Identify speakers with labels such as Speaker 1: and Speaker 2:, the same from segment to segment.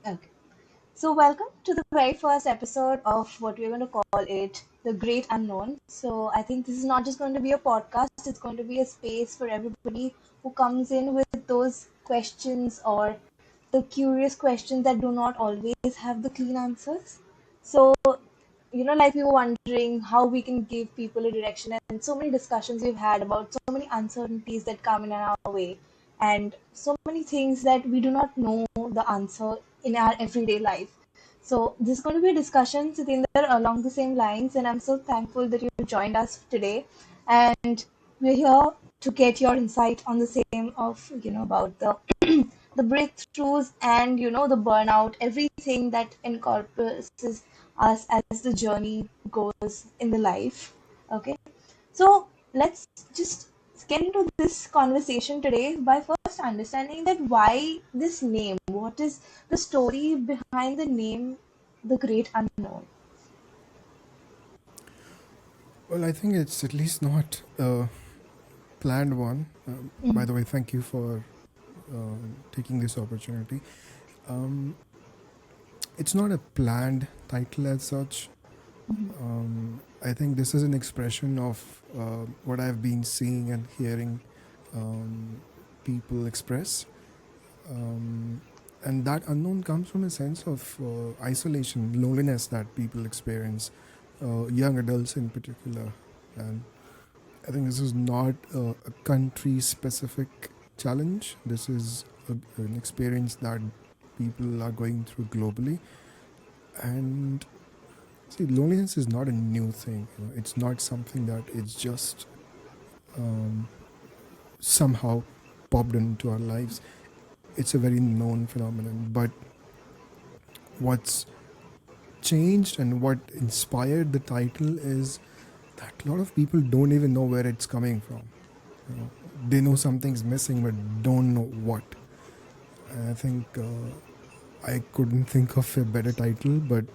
Speaker 1: Okay. So, welcome to the very first episode of what we're going to call it the Great Unknown. So, I think this is not just going to be a podcast, it's going to be a space for everybody who comes in with those questions or the curious questions that do not always have the clean answers. So, like we were wondering how we can give people a direction, and so many discussions we've had about so many uncertainties that come in our way, and so many things that we do not know the answer in our everyday life. So, this is going to be a discussion, Sitender, along the same lines, and I'm so thankful that you joined us today. And we're here to get your insight on the same of, about the the breakthroughs and the burnout, everything that encompasses us as the journey goes in the life. Okay, so let's just get into this conversation today by first understanding that why this name, what is the story behind the name the Great Unknown.
Speaker 2: Well, I think it's at least not a planned one. By
Speaker 1: Mhm.
Speaker 2: the way, thank you for taking this opportunity. Um, it's not a planned title as such. I think this is an expression of what I've been seeing and hearing um, people express. And that unknown comes from a sense of isolation, loneliness that people experience, young adults in particular. And I think this is not a country specific challenge. This is an experience that people are going through globally. And see, loneliness is not a new thing. It's not something that it's just um, somehow popped into our lives. It's a very known phenomenon. But what's changed and what inspired the title is that a lot of people don't even know where it's coming from. They know something's missing but don't know what. And I think I couldn't think of a better title, but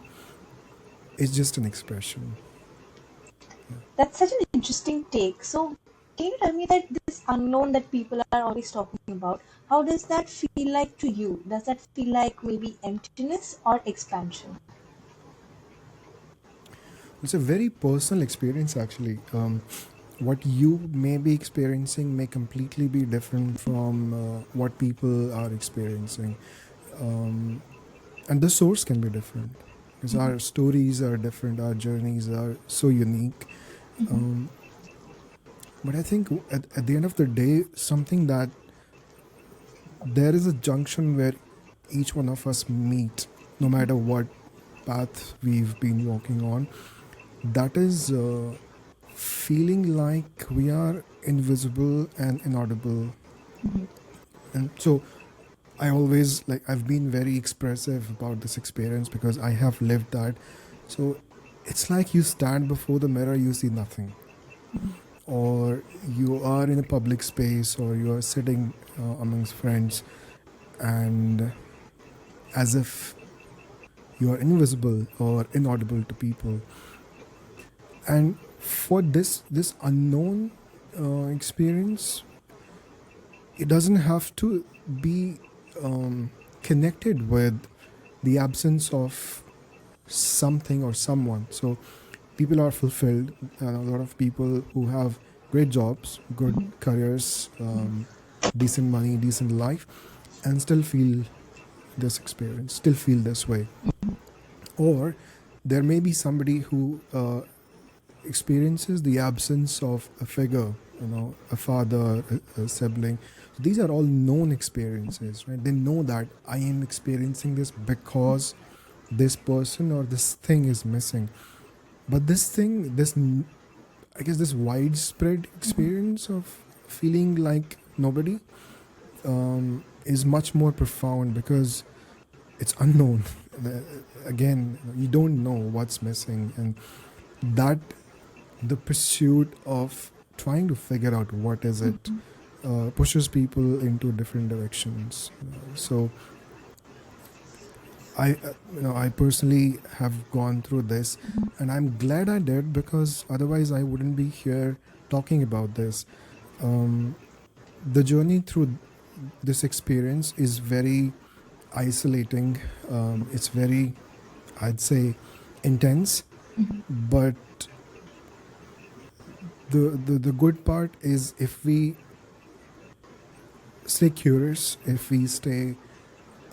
Speaker 2: it's just an expression.
Speaker 1: That's such an interesting take. So, can you tell me that this unknown that people are always talking about, how does that feel like to you? Does that feel like maybe emptiness or expansion?
Speaker 2: It's a very personal experience, actually. What you may be experiencing may completely be different from what people are experiencing. And the source can be different because our stories are different, our journeys are so unique. Um, but I think at the end of the day, something that there is a junction where each one of us meet, no matter what path we've been walking on. That is feeling like we are invisible and inaudible. And so I always I've been very expressive about this experience because I have lived that. So it's like you stand before the mirror, you see nothing. Or you are in a public space or you are sitting amongst friends and as if you are invisible or inaudible to people. And for this unknown experience, it doesn't have to be connected with the absence of something or someone. So people are fulfilled, and a lot of people who have great jobs, good careers, decent money, decent life, and still feel this experience, still feel this way. Or there may be somebody who experiences the absence of a figure, a father, a sibling. So these are all known experiences, right? They know that I am experiencing this because this person or this thing is missing. But this thing, I guess, this widespread experience of feeling like nobody is much more profound because it's unknown. Again, you don't know what's missing, and that the pursuit of trying to figure out what is it pushes people into different directions. So I personally have gone through this, and I'm glad I did because otherwise I wouldn't be here talking about this. The journey through this experience is very isolating. It's very, I'd say, intense. But the good part is if we stay curious, if we stay,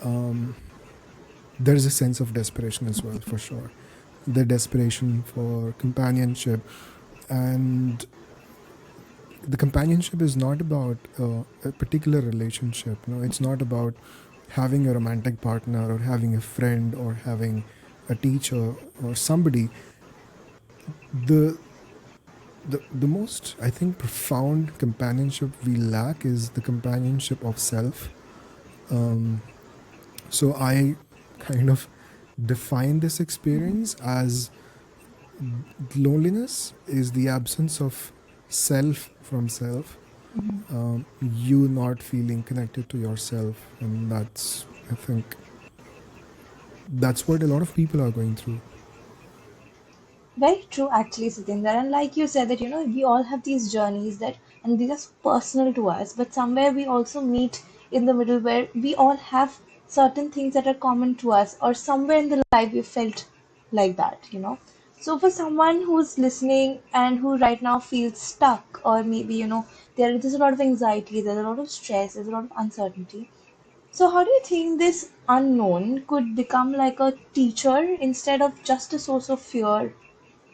Speaker 2: there is a sense of desperation as well, for sure. The desperation for companionship. And the companionship is not about a particular relationship. No, it's not about having a romantic partner or having a friend or having a teacher or somebody. The the most, I think, profound companionship we lack is the companionship of self. So I kind of define this experience as loneliness is the absence of self from self. You not feeling connected to yourself, and that's, I think, that's what a lot of people are going through.
Speaker 1: Very true, actually, Sitender. And like you said, that we all have these journeys that, and these are personal to us, but somewhere we also meet in the middle where we all have certain things that are common to us, or somewhere in the life we felt like that. So for someone who's listening and who right now feels stuck, or maybe, there's a lot of anxiety, there's a lot of stress, there's a lot of uncertainty. So how do you think this unknown could become like a teacher instead of just a source of fear,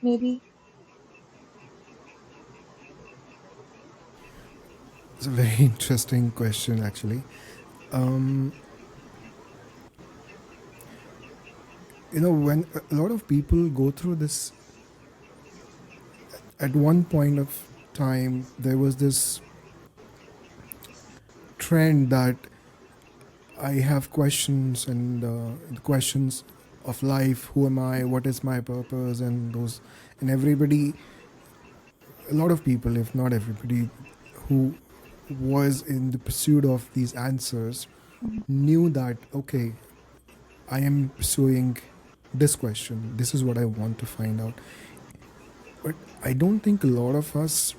Speaker 1: maybe?
Speaker 2: It's a very interesting question, actually. um, when a lot of people go through this, at one point of time there was this trend that I have questions, and the questions of life: who am I, what is my purpose, and those. And everybody, a lot of people, if not everybody, who was in the pursuit of these answers knew that, okay, I am pursuing this question, this is what I want to find out. But I don't think a lot of us,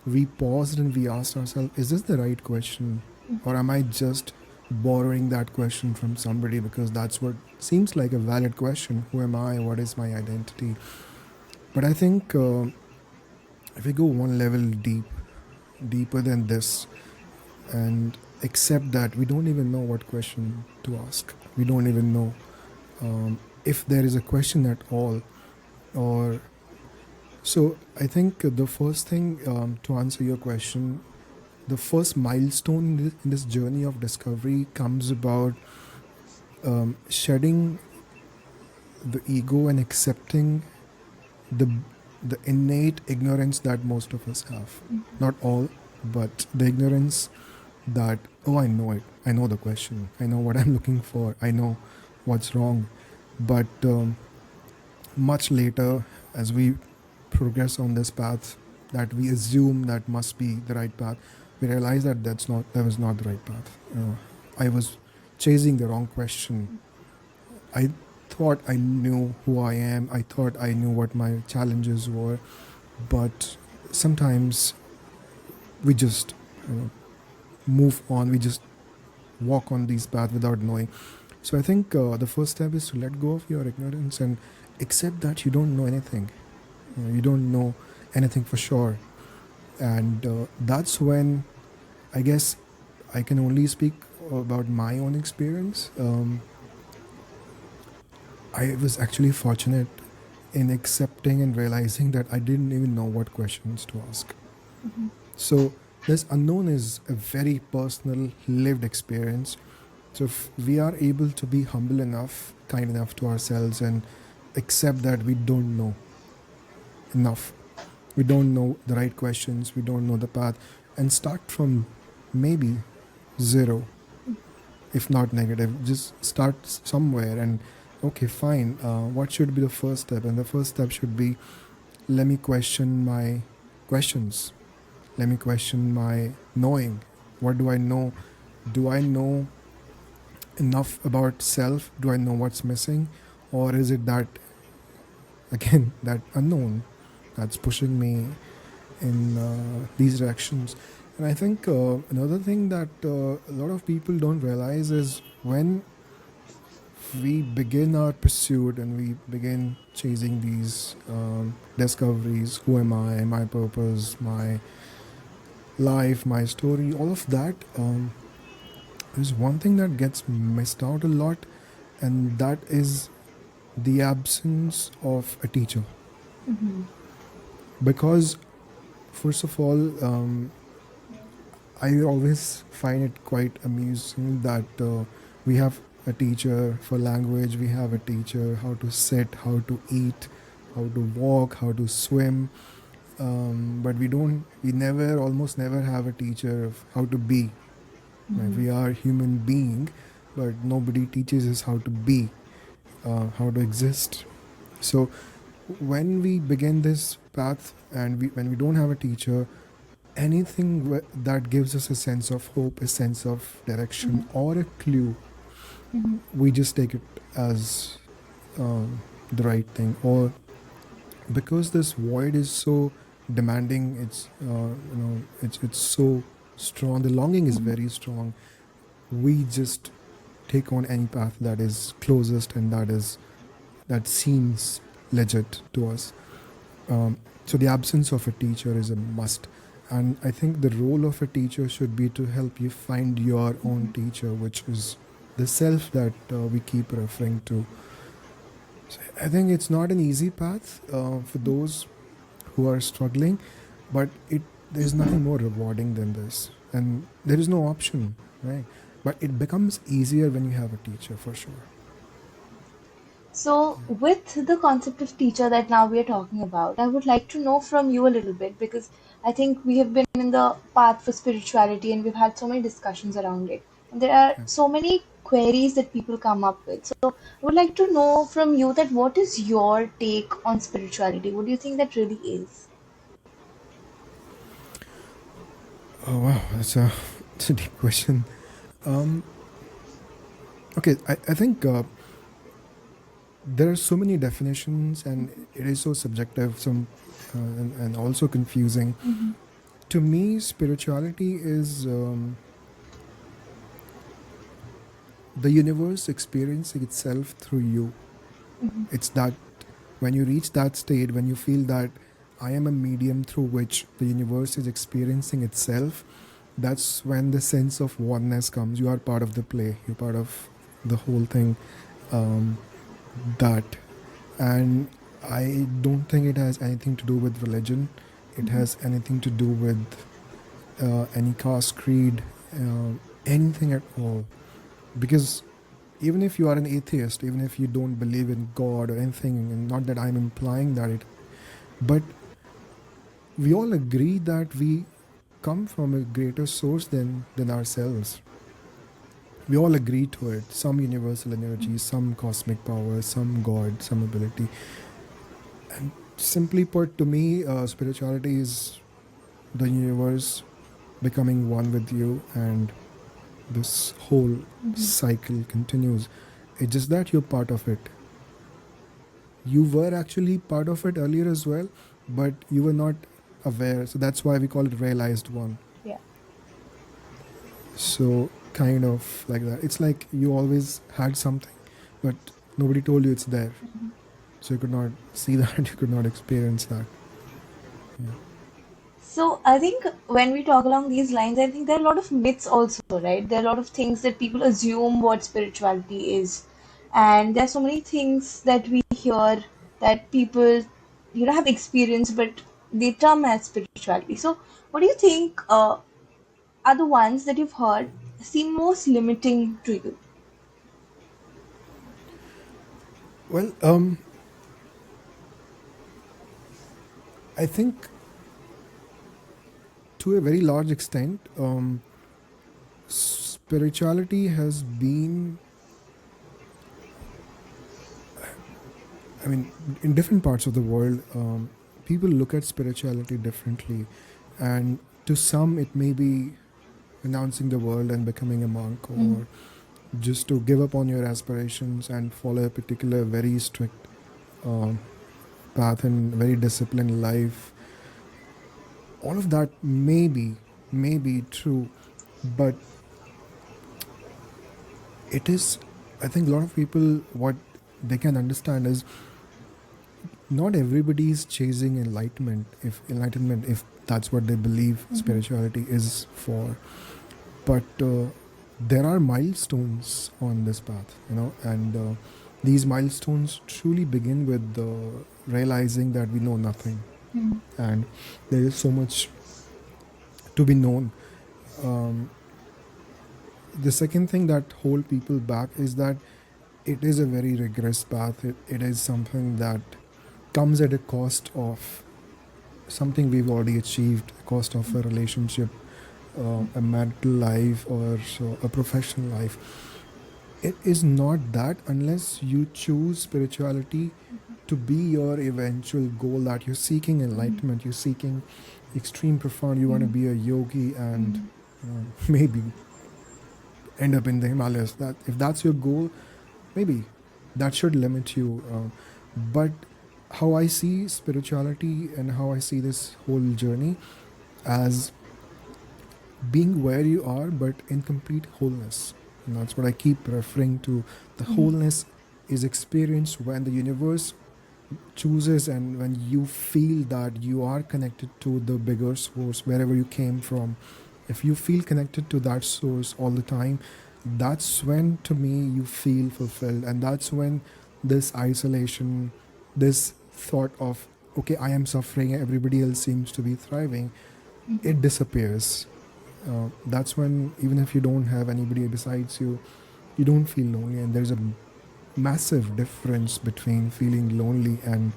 Speaker 2: we paused and we asked ourselves, is this the right question, or am I just borrowing that question from somebody because that's what seems like a valid question? Who am I, what is my identity? But I think if we go one level deeper than this, and accept that we don't even know what question to ask, we don't even know if there is a question at all. Or so I think the first thing, to answer your question, the first milestone in this journey of discovery comes about shedding the ego and accepting the the innate ignorance that most of us have. Not all, but the ignorance that, oh, I know it, I know the question, I know what I'm looking for, I know what's wrong. But much later, as we progress on this path that we assume that must be the right path, we realize that that was not the right path. I was chasing the wrong question. I thought I knew who I am, I thought I knew what my challenges were, but sometimes we just move on, we just walk on these paths without knowing. So I think the first step is to let go of your ignorance and accept that you don't know anything. You don't know anything for sure. And that's when, I guess, I can only speak about my own experience. I was actually fortunate in accepting and realizing that I didn't even know what questions to ask. So this unknown is a very personal, lived experience. So if we are able to be humble enough, kind enough to ourselves, and accept that we don't know enough, we don't know the right questions, we don't know the path, and start from maybe zero, if not negative, just start somewhere. And okay, fine, what should be the first step? And the first step should be, let me question my questions, let me question my knowing. What do I know? Do I know enough about self? Do I know what's missing? Or is it that, again, that unknown that's pushing me in these directions? And I think another thing that a lot of people don't realize is when we begin our pursuit and we begin chasing these discoveries, who am I, my purpose, my life, my story, all of that, there's one thing that gets missed out a lot, and that is the absence of a teacher.
Speaker 1: Mm-hmm.
Speaker 2: Because, first of all, I always find it quite amusing that we have a teacher for language, we have a teacher how to sit, how to eat, how to walk, how to swim, but we never, almost never have a teacher of how to be. Right?
Speaker 1: Mm-hmm.
Speaker 2: We are human being, but nobody teaches us how to be, how to exist. So when we begin this path and when we don't have a teacher, anything that gives us a sense of hope, a sense of direction, or a clue,
Speaker 1: Mm-hmm.
Speaker 2: we just take it as um, the right thing. Or because this void is so demanding, it's so strong. The longing is
Speaker 1: Mm-hmm.
Speaker 2: very strong. We just take on any path that is closest and that seems legit to us. So the absence of a teacher is a must. And I think the role of a teacher should be to help you find your own
Speaker 1: Mm-hmm.
Speaker 2: teacher, which is the self that we keep referring to. So I think it's not an easy path for those who are struggling, but there's nothing more rewarding than this. And there is no option, right? But it becomes easier when you have a teacher, for sure.
Speaker 1: So, with the concept of teacher that now we are talking about, I would like to know from you a little bit because I think we have been in the path for spirituality and we've had so many discussions around it. And there are
Speaker 2: Yeah.
Speaker 1: so many queries that people come up with. So, I would like to know from you that what is your take on spirituality? What do you think that really is?
Speaker 2: Oh wow, it's a deep question. Um, okay, I think there are so many definitions, and it is so subjective, and also confusing.
Speaker 1: Mm-hmm.
Speaker 2: To me, spirituality is the universe experiencing itself through you.
Speaker 1: Mm-hmm.
Speaker 2: It's that when you reach that state, when you feel that I am a medium through which the universe is experiencing itself, that's when the sense of oneness comes. You are part of the play, you're part of the whole thing. Um, that And I don't think it has anything to do with religion. It
Speaker 1: Mm-hmm.
Speaker 2: has anything to do with any caste, creed, anything at all. Because even if you are an atheist, even if you don't believe in God or anything, and not that I'm implying that but we all agree that we come from a greater source than ourselves. We all agree to it. Some universal energy, some cosmic power, some God, some ability. And simply put, to me, spirituality is the universe becoming one with you, and this whole
Speaker 1: Mm-hmm.
Speaker 2: cycle continues. It's just that you're part of it. You were actually part of it earlier as well, but you were not aware. So that's why we call it realized one.
Speaker 1: Yeah.
Speaker 2: So, kind of like that. It's like you always had something, but nobody told you it's there.
Speaker 1: Mm-hmm.
Speaker 2: So you could not see that, you could not experience that. Yeah.
Speaker 1: So I think when we talk along these lines, I think there are a lot of myths also, right? There are a lot of things that people assume what spirituality is. And there are so many things that we hear that people, have experienced, but they term as spirituality. So what do you think are the ones that you've heard seem most limiting to you?
Speaker 2: Well, I think to a very large extent, spirituality has been, I mean, in different parts of the world, people look at spirituality differently. And to some, it may be renouncing the world and becoming a monk,
Speaker 1: Mm-hmm.
Speaker 2: or just to give up on your aspirations and follow a particular very strict um, path and very disciplined life. All of that may be true, but it is I think a lot of people, what they can understand is not everybody is chasing enlightenment if that's what they believe
Speaker 1: Mm-hmm.
Speaker 2: spirituality is for. But there are milestones on this path, and these milestones truly begin with realizing that we know nothing,
Speaker 1: Mm-hmm.
Speaker 2: and there is so much to be known. The second thing that hold people back is that it is a very rigorous path. It is something that comes at a cost of something we've already achieved, a cost of a relationship, a marital life, or so a professional life. It is not that unless you choose spirituality to be your eventual goal, that you're seeking enlightenment, you're seeking extreme profound, you want to
Speaker 1: Mm-hmm.
Speaker 2: be a yogi and
Speaker 1: Mm-hmm.
Speaker 2: maybe end up in the Himalayas. That if that's your goal, maybe that should limit you. But how I see spirituality and how I see this whole journey as being where you are, but in complete wholeness. And that's what I keep referring to. The wholeness is experienced when the universe chooses and when you feel that you are connected to the bigger source wherever you came from. If you feel connected to that source all the time, that's when to me you feel fulfilled. And that's when this isolation, this thought of, okay, I am suffering, everybody else seems to be thriving,
Speaker 1: Mm-hmm.
Speaker 2: it disappears. That's when, even if you don't have anybody besides you, you don't feel lonely. And there's a massive difference between feeling lonely and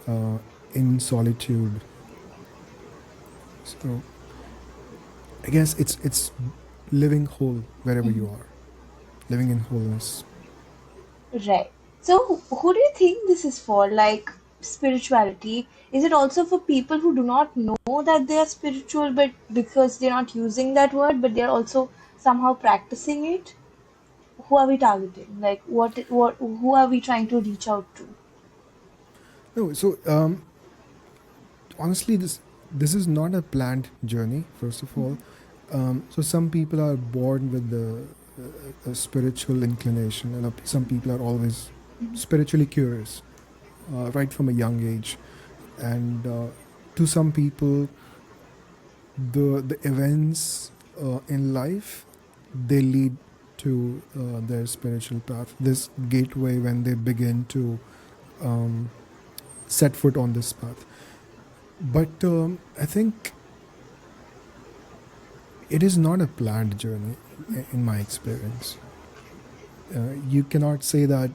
Speaker 2: uh, in solitude. So I guess it's living whole wherever you
Speaker 1: Mm-hmm.
Speaker 2: are, living in wholeness.
Speaker 1: Right. So, who do you think this is for? Like spirituality? Is it also for people who do not know that they are spiritual, but because they're not using that word, but they're also somehow practicing it? Who are we targeting? Like, who are we trying to reach out to?
Speaker 2: No, so honestly, this is not a planned journey. First of all, so some people are born with a spiritual inclination, and some people are always spiritually curious right from a young age. And to some people, the events in life, they lead to their spiritual path. This gateway when they begin to set foot on this path. But I think it is not a planned journey in my experience. You cannot say that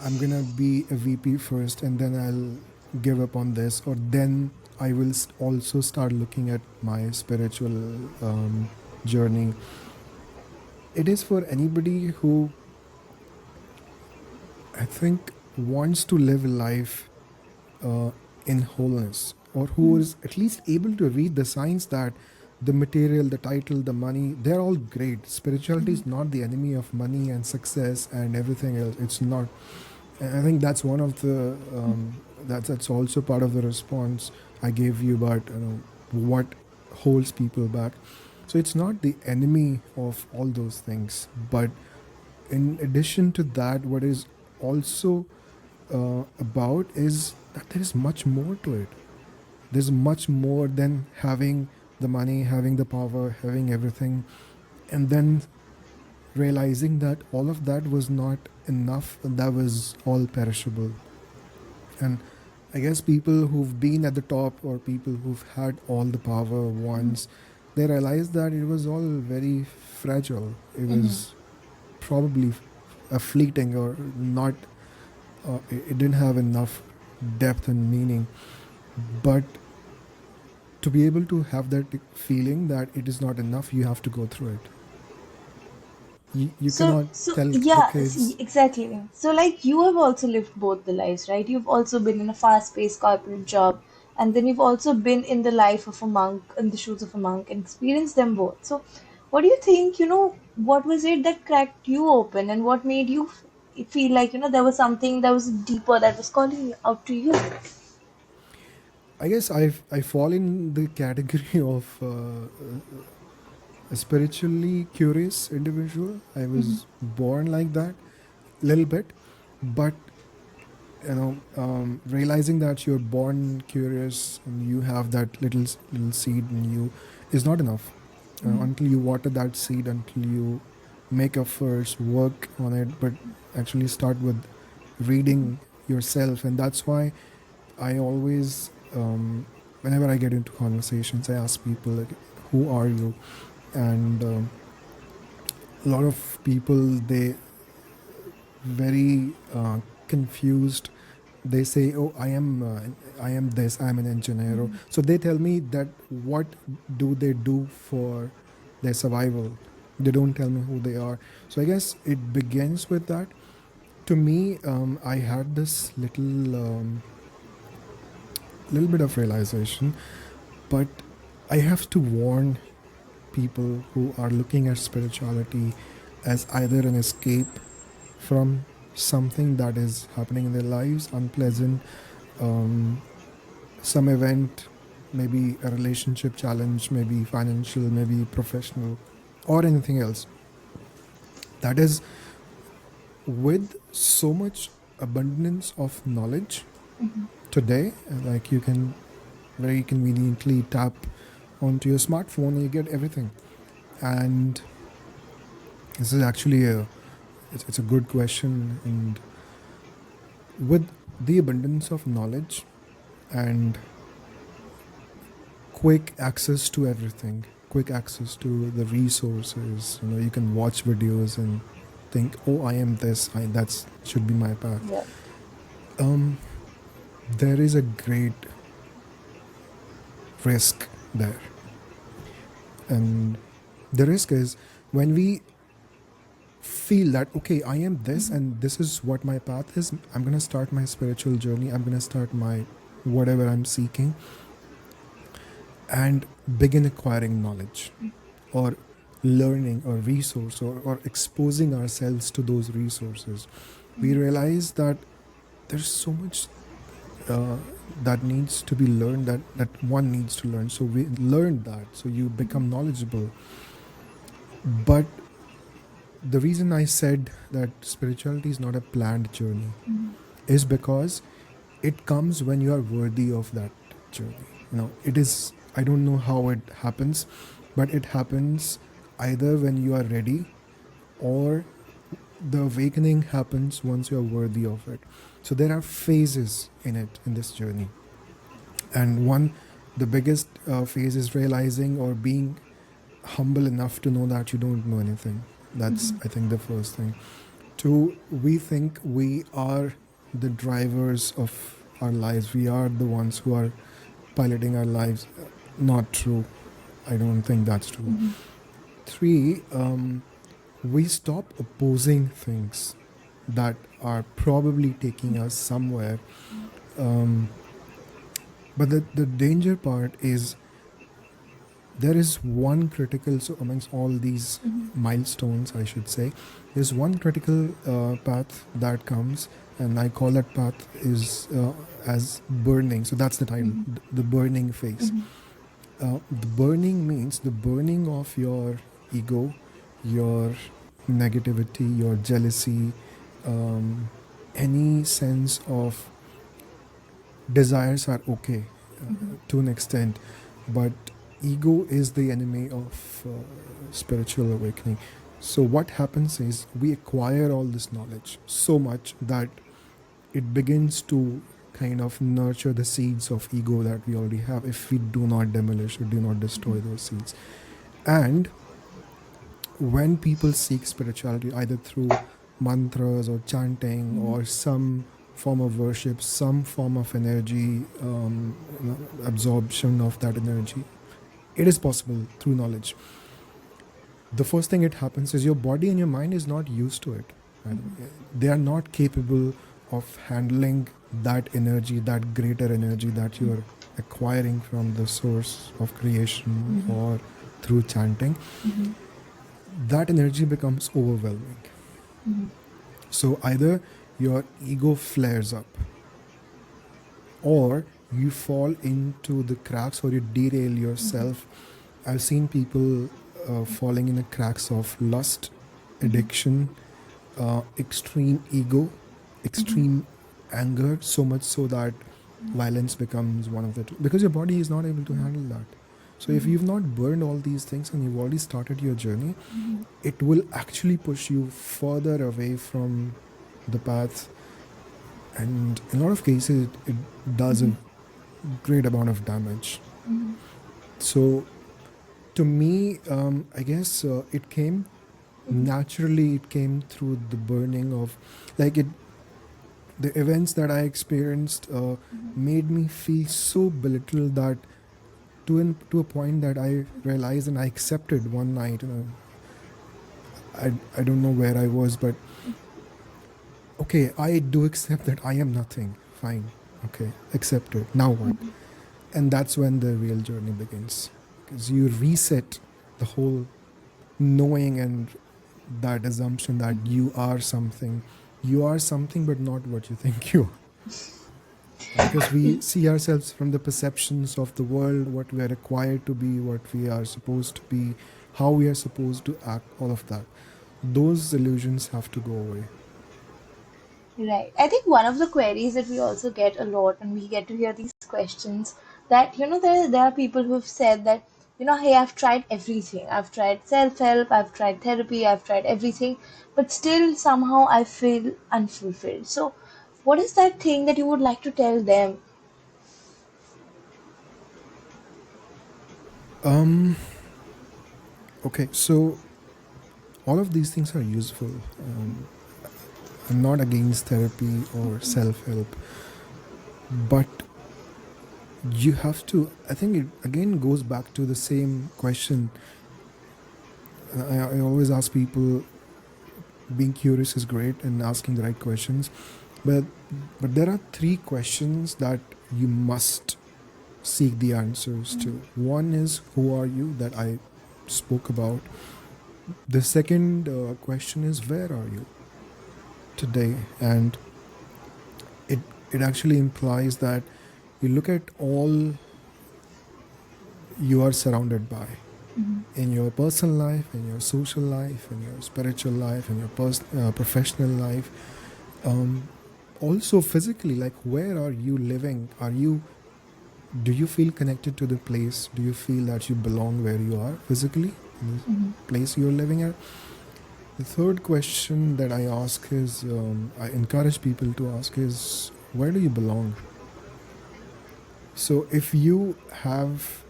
Speaker 2: I'm gonna be a VP first and then I'll give up on this, or then I will also start looking at my spiritual journey. It is for anybody who, I think, wants to live life uh, in wholeness, or who is at least able to read the signs that the material, the title, the money, they're all great. Spirituality is not the enemy of money and success and everything else. It's not. And I think that's one of the that's also part of the response I gave you about what holds people back. So it's not the enemy of all those things, but in addition to that, what is also about is that there is much more to it. There's much more than having the money, having the power, having everything, and then realizing that all of that was not enough, and that was all perishable. And I guess people who've been at the top, or people who've had all the power once, they realize that it was all very fragile. It
Speaker 1: Mm-hmm.
Speaker 2: was probably a fleeting, or not, it didn't have enough depth and meaning. But to be able to have that feeling that it is not enough, you have to go through it. You
Speaker 1: So,
Speaker 2: cannot
Speaker 1: so
Speaker 2: tell the
Speaker 1: yeah,
Speaker 2: kids.
Speaker 1: exactly. So, like, you have also lived both the lives, right? You've also been in a fast-paced corporate job, and then you've also been in the life of a monk, in the shoes of a monk, and experienced them both. So, what do you think, what was it that cracked you open, and what made you feel like, there was something that was deeper that was calling out to you?
Speaker 2: I guess I fall in the category of a spiritually curious individual. I was born like that. little bit, but realizing that you're born curious and you have that little seed in you is not enough. Until you water that seed, until you make efforts, work on it, but actually start with reading yourself. And that's why I always, whenever I get into conversations, I ask people, like, who are you? And a lot of people, they very confused. They say, oh, I am this, I'm an engineer. So they tell me that what do they do for their survival. They don't tell me who they are. So I guess it begins with that. To me, I had this little bit of realization, but I have to warn people who are looking at spirituality as either an escape from something that is happening in their lives, unpleasant, some event, maybe a relationship challenge, maybe financial, maybe professional, or anything else. That is, with so much abundance of knowledge today, like you can very conveniently tap onto your smartphone and you get everything. And this is actually it's a good question. And with the abundance of knowledge and quick access to everything, quick access to the resources, you can watch videos and think, oh, I am this, that should be my path.
Speaker 1: Yeah.
Speaker 2: There is a great risk there. And the risk is when we feel that, okay, I am this and this is what my path is, I'm going to start my spiritual journey, I'm going to start my whatever I'm seeking, and begin acquiring knowledge or learning or resource, or exposing ourselves to those resources. We realize that there's so much that needs to be learned, that one needs to learn. So we learned that, so you become knowledgeable. But the reason I said that spirituality is not a planned journey is because it comes when you are worthy of that journey. It is, I don't know how it happens, but it happens either when you are ready, or the awakening happens once you are worthy of it. So there are phases in it, in this journey. And the biggest phase is realizing or being humble enough to know that you don't know anything. That's, I think, the first thing. Two, we think we are the drivers of our lives. We are the ones who are piloting our lives. Not true. I don't think that's true. Three, we stop opposing things that are probably taking us somewhere. But the danger part is there is one critical, so amongst all these milestones, I should say, there's one critical path that comes, and I call that path is as burning. So that's the title, the burning phase. The burning means the burning of your ego, your negativity, your jealousy, any sense of desires are okay to an extent, but ego is the enemy of spiritual awakening. So what happens is we acquire all this knowledge so much that it begins to kind of nurture the seeds of ego that we already have, if we do not demolish or do not destroy those seeds. And when people seek spirituality, either through mantras or chanting or some form of worship, some form of energy, absorption of that energy, it is possible through knowledge. The first thing it happens is your body and your mind is not used to it. They are not capable of handling that energy, that greater energy that you are acquiring from the source of creation or through chanting. That energy becomes overwhelming. So either your ego flares up, or you fall into the cracks, or you derail yourself. I've seen people falling in the cracks of lust, addiction, extreme ego,
Speaker 1: Mm-hmm.
Speaker 2: extreme anger, so much so that violence becomes one of the two, because your body is not able to handle that. So if
Speaker 1: Mm-hmm.
Speaker 2: you've not burned all these things and you've already started your journey,
Speaker 1: Mm-hmm.
Speaker 2: it will actually push you further away from the path, and in a lot of cases it does a great amount of damage.
Speaker 1: Mm-hmm.
Speaker 2: So to me, I guess it came naturally. It came through the burning of, like, it the events that I experienced made me feel so belittled that to a point that I realized and I accepted one night. I don't know where I was, but okay, I do accept that I am nothing. Fine, okay, accept it. Now what? And that's when the real journey begins, because you reset the whole knowing and that assumption that you are something, but not what you think you are. Because we see ourselves from the perceptions of the world, what we are required to be, what we are supposed to be, how we are supposed to act, all of that. Those illusions have to go away.
Speaker 1: Right. I think one of the queries that we also get a lot, and we get to hear these questions, that there are people who have said that, hey, I've tried everything. I've tried self-help, I've tried therapy, I've tried everything, but still somehow I feel unfulfilled. So what is that thing that you would like to tell them?
Speaker 2: Um, okay, so all of these things are useful. I'm not against therapy or self help, but you have to, I think it again goes back to the same question. I always ask people, being curious is great and asking the right questions, but there are three questions that you must seek the answers to. One is, who are you, that I spoke about. The second question is, where are you today? And it it actually implies that you look at all you are surrounded by in your personal life, in your social life, in your spiritual life, in your professional life, also physically, like, where are you living? Do you feel connected to the place? Do you feel that you belong where you are physically, in the
Speaker 1: Mm-hmm.
Speaker 2: place you're living at? The third question that I ask is, I encourage people to ask is, where do you belong? So if you have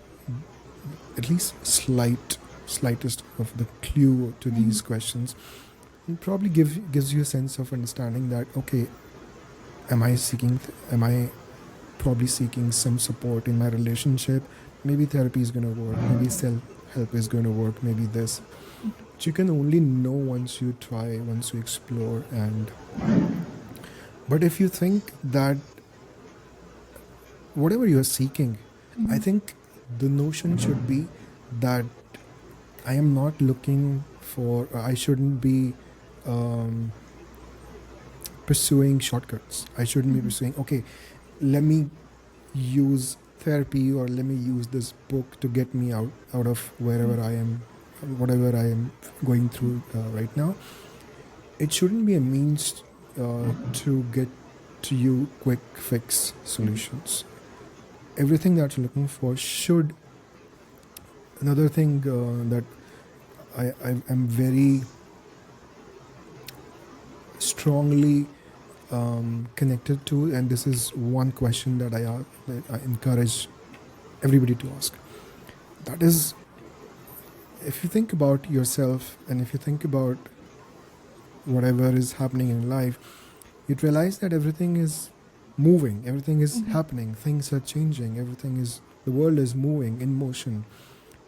Speaker 2: at least slightest of the clue to
Speaker 1: Mm-hmm.
Speaker 2: these questions, it probably gives you a sense of understanding that, okay, am I probably seeking some support in my relationship? Maybe therapy is going to work, maybe self help is going to work, maybe this. But you can only know once you try, once you explore. And but if you think that whatever you're seeking, I think the notion should be that I am not looking for, I shouldn't be um, pursuing shortcuts. I shouldn't be pursuing, okay, let me use therapy or let me use this book to get me out of wherever I am, whatever I am going through right now. It shouldn't be a means to get to you quick fix solutions. Everything that you're looking for should, another thing that I am very strongly connected to, and this is one question that I encourage everybody to ask. That is, if you think about yourself and if you think about whatever is happening in life, you'd realize that everything is moving, everything is happening, things are changing, the world is moving in motion.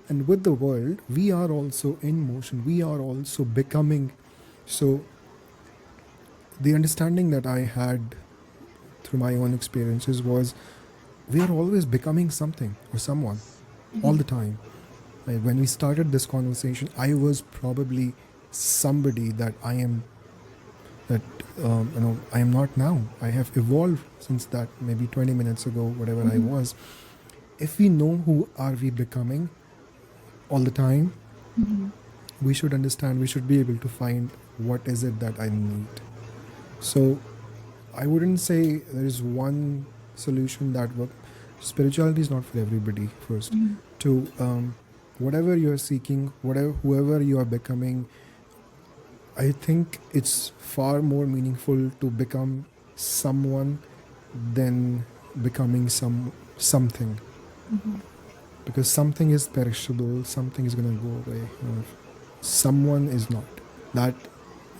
Speaker 2: And with the world, we are also in motion, we are also becoming. So, the understanding that I had through my own experiences was, we are always becoming something or someone all the time. Like when we started this conversation, I was probably somebody that I am, that I am not now. I have evolved since that, maybe 20 minutes ago, whatever I was. If we know who are we becoming all the time, we should understand, we should be able to find what is it that I need. So I wouldn't say there is one solution that works. Spirituality is not for everybody. First, to whatever you're seeking, whatever whoever you are becoming, I think it's far more meaningful to become someone than becoming something, because something is perishable, something is going to go away. Someone is not. That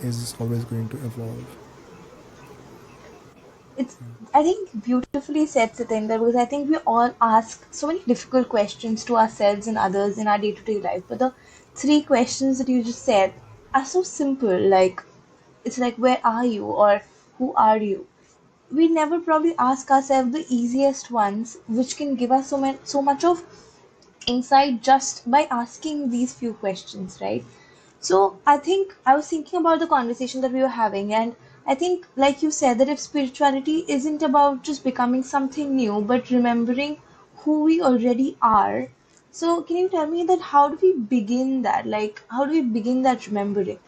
Speaker 2: is always going to evolve.
Speaker 1: It's, I think, beautifully said, Sitender, because I think we all ask so many difficult questions to ourselves and others in our day-to-day life. But the three questions that you just said are so simple. Like, it's like, where are you? Or who are you? We never probably ask ourselves the easiest ones, which can give us so much of insight just by asking these few questions, right? So I think I was thinking about the conversation that we were having, and I think, like you said, that if spirituality isn't about just becoming something new, but remembering who we already are. So can you tell me that how do we begin that? Like, how do we begin that remembering?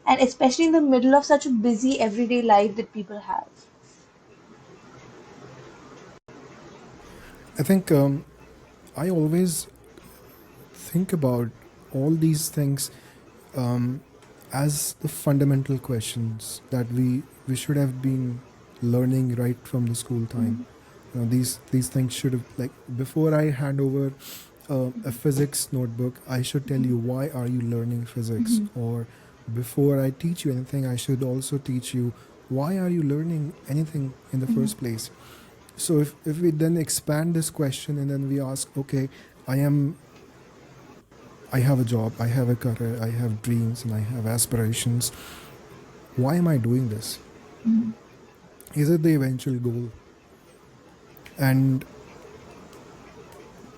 Speaker 1: And especially in the middle of such a busy everyday life that people have.
Speaker 2: I think I always think about all these things as the fundamental questions that we should have been learning right from the school time. These things should have, like, before I hand over a physics notebook, I should tell you why are you learning physics, or before I teach you anything, I should also teach you why are you learning anything in the first place. So if we then expand this question and then we ask, okay, I am I have a job, I have a career, I have dreams, and I have aspirations. Why am I doing this? Is it the eventual goal? And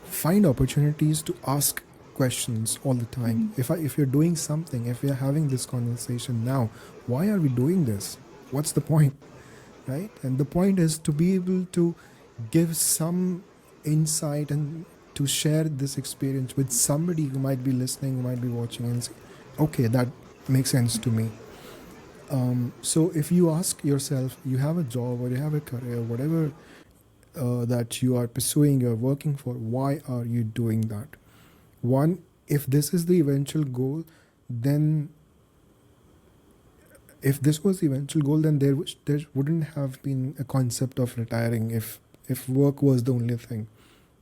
Speaker 2: find opportunities to ask questions all the time. If you're doing something, if we're having this conversation now, why are we doing this? What's the point? Right? And the point is to be able to give some insight and to share this experience with somebody who might be listening, who might be watching, and say, okay, that makes sense to me. So if you ask yourself, you have a job or you have a career, whatever that you are pursuing, you're working for, why are you doing that? One, if this is the eventual goal, then if this was the eventual goal, then there wouldn't have been a concept of retiring if work was the only thing,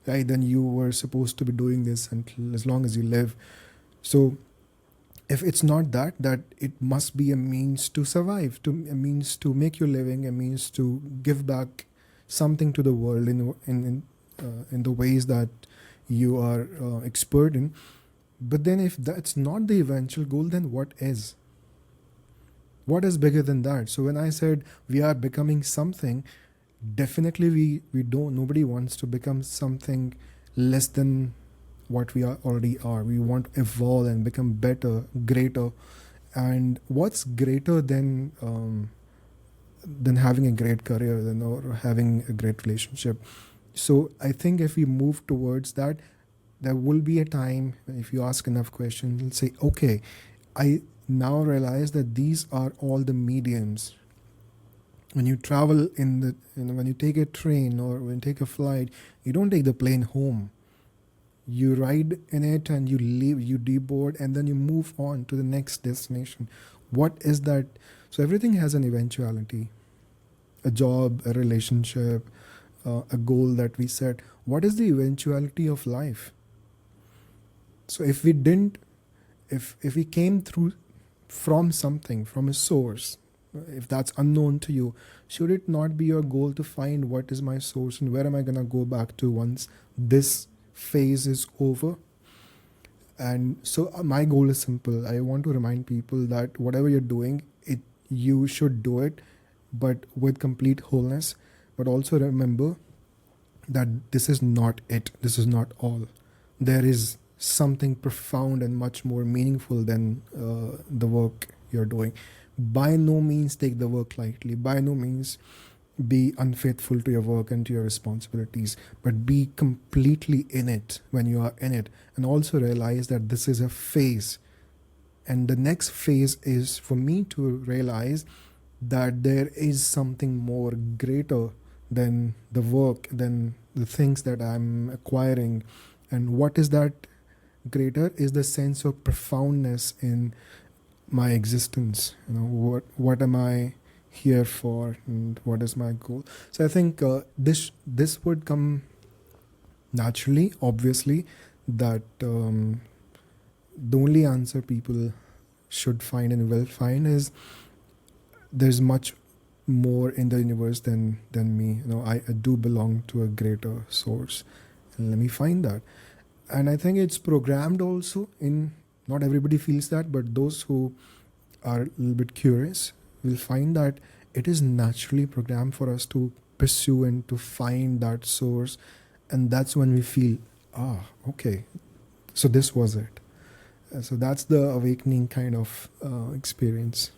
Speaker 2: right? Then you were supposed to be doing this until as long as you live. So if it's not that it must be a means to survive, to a means to make your living, a means to give back something to the world in the ways that you are expert in. But then if that's not the eventual goal, then what is? What is bigger than that? So when I said we are becoming something, definitely we don't, nobody wants to become something less than what we are already are. We want to evolve and become better, greater. And what's greater than having a great career, than or having a great relationship? So I think if we move towards that, there will be a time, if you ask enough questions, you'll say, okay, I now realize that these are all the mediums. When you travel when you take a train or when you take a flight, you don't take the plane home. You ride in it and you leave, you deboard, and then you move on to the next destination. What is that? So everything has an eventuality. A job, a relationship, a goal that we set. What is the eventuality of life? So if we didn't, if we came through from something, from a source, if that's unknown to you, should it not be your goal to find what is my source and where am I going to go back to once this phase is over? And so my goal is simple. I want to remind people that whatever you're doing, you should do it, but with complete wholeness. But also remember that this is not it. This is not all. There is something profound and much more meaningful than the work you're doing. By no means take the work lightly. By no means be unfaithful to your work and to your responsibilities, but be completely in it when you are in it. And also realize that this is a phase And the next phase is for me to realize that there is something more greater than the work, than the things that I'm acquiring. And what is that greater is the sense of profoundness in my existence. What am I here for, and what is my goal? So I think this would come naturally, obviously, that the only answer people should find and will find is there's much more in the universe than me. I do belong to a greater source, and let me find that. And I think it's programmed also in, not everybody feels that, but those who are a little bit curious will find that it is naturally programmed for us to pursue and to find that source. And that's when we feel, okay, so this was it. So that's the awakening kind of experience.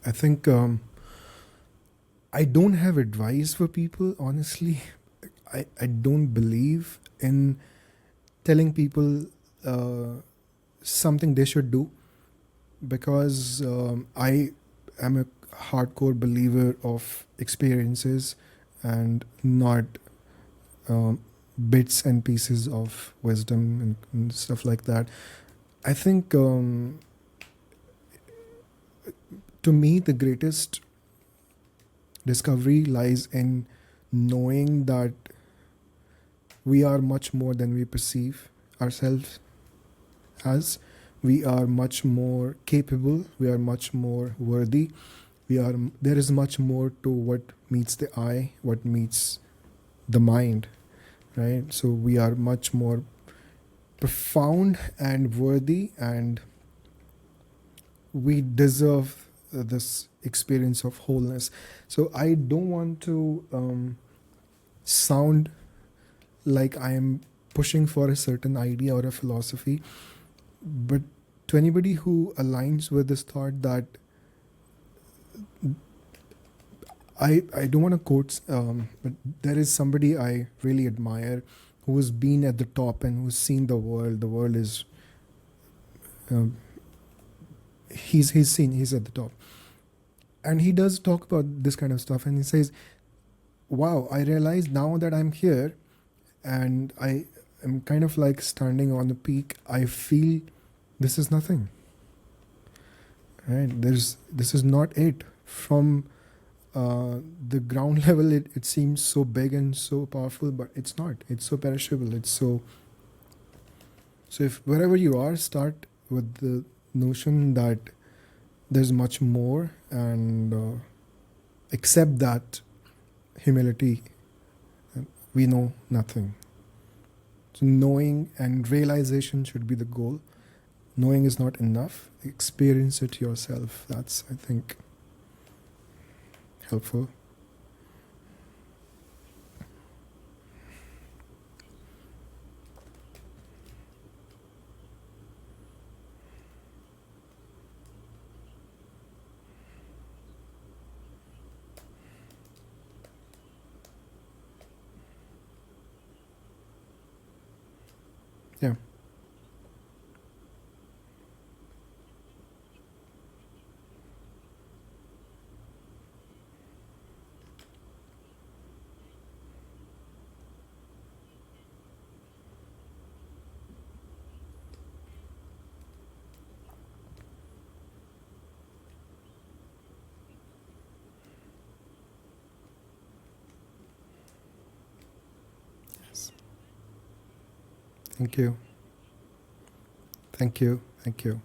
Speaker 2: I think I don't have advice for people, honestly. I don't believe in telling people something they should do, because I am a hardcore believer of experiences and not um, bits and pieces of wisdom and stuff like that. I think to me, the greatest discovery lies in knowing that we are much more than we perceive ourselves as. We are much more capable, we are much more worthy, there is much more to what meets the eye, what meets the mind, right? So we are much more profound and worthy, and we deserve this experience of wholeness. So I don't want to sound like I am pushing for a certain idea or a philosophy, but to anybody who aligns with this thought, that I don't want to quote, but there is somebody I really admire who has been at the top and who's seen the world. The world is, um, he's at the top. And he does talk about this kind of stuff, and he says, wow, I realize now that I'm here and I am kind of like standing on the peak, I feel this is nothing. Right? This is not it. From the ground level, it seems so big and so powerful, but it's not. It's so perishable. So if wherever you are, start with the notion that there's much more, and accept that humility. We know nothing. So knowing and realization should be the goal. Knowing is not enough. Experience it yourself. That's, I think, helpful. Yeah. Yes. Thank you. Thank you. Thank you.